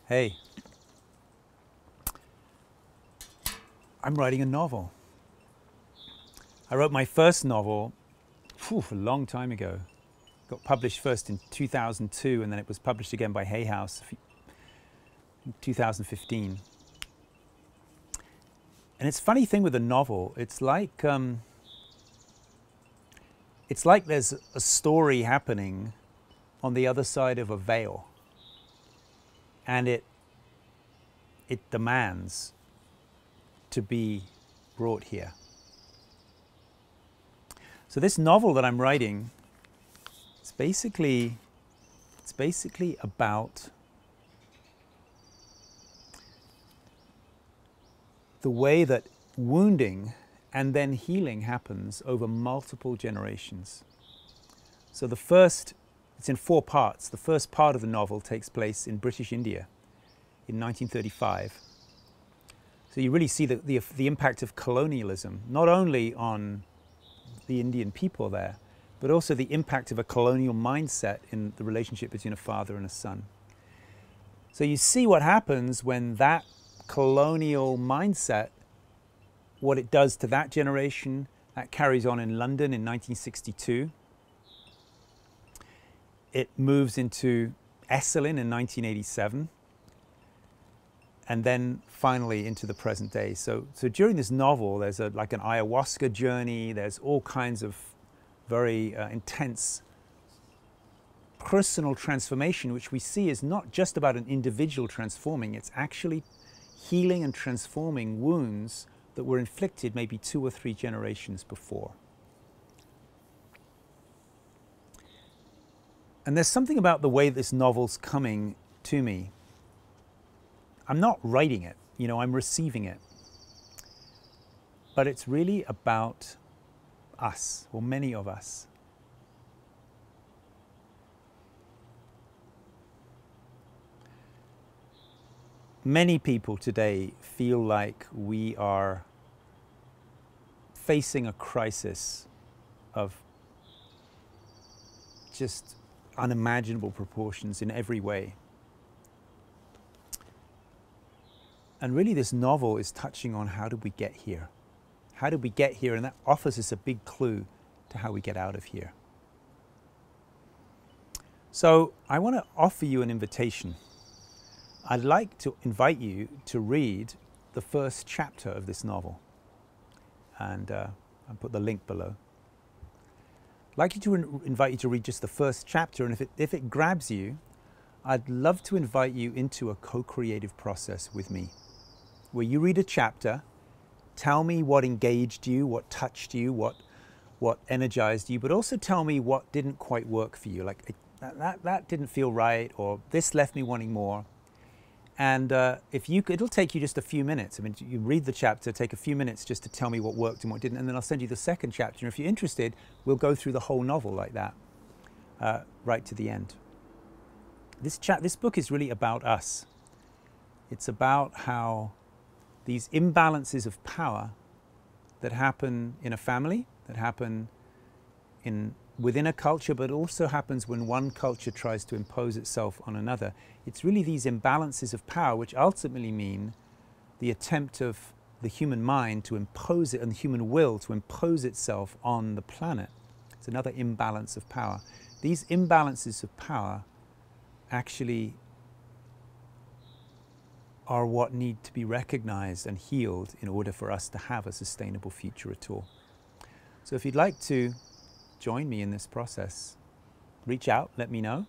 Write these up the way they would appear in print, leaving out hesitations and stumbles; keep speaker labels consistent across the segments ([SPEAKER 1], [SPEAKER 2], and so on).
[SPEAKER 1] Hey, I'm writing a novel. I wrote my first novel a long time ago. Got published first in 2002, and then it was published again by Hay House in 2015. And it's a funny thing with a novel. It's like there's a story happening on the other side of a veil, and it demands to be brought here. So this novel that I'm writing, it's basically about the way that wounding and then healing happens over multiple generations. So it's in 4 parts. The first part of the novel takes place in British India in 1935. So you really see the impact of colonialism, not only on the Indian people there, but also the impact of a colonial mindset in the relationship between a father and a son. So you see what happens when that colonial mindset, what it does to that generation. That carries on in London in 1962. It moves into Esalen in 1987. And then finally into the present day. So during this novel, there's like an ayahuasca journey. There's all kinds of very intense personal transformation, which we see is not just about an individual transforming. It's actually healing and transforming wounds that were inflicted maybe 2 or 3 generations before. And there's something about the way this novel's coming to me. I'm not writing it, I'm receiving it. But it's really about us, or many of us. Many people today feel like we are facing a crisis of just unimaginable proportions in every way. And really this novel is touching on how did we get here? How did we get here? And that offers us a big clue to how we get out of here. So I want to offer you an invitation. I'd like to invite you to read the first chapter of this novel. And I'll put the link below. I'd like to invite you to read just the first chapter, and if it grabs you, I'd love to invite you into a co-creative process with me, where you read a chapter, tell me what engaged you, what touched you, what energized you, but also tell me what didn't quite work for you, like that didn't feel right, or this left me wanting more. And it'll take you just a few minutes. I mean, you read the chapter, take a few minutes just to tell me what worked and what didn't, and then I'll send you the second chapter. And if you're interested, we'll go through the whole novel like that, right to the end. This book is really about us. It's about how these imbalances of power that happen in a family, that happen within a culture, but also happens when one culture tries to impose itself on another. It's really these imbalances of power which ultimately mean the attempt of the human mind to impose it, and the human will to impose itself on the planet. It's another imbalance of power. These imbalances of power actually are what need to be recognized and healed in order for us to have a sustainable future at all. So if you'd like to join me in this process, reach out, let me know,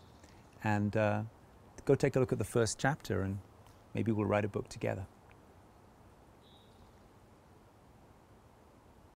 [SPEAKER 1] and go take a look at the first chapter, and maybe we'll write a book together.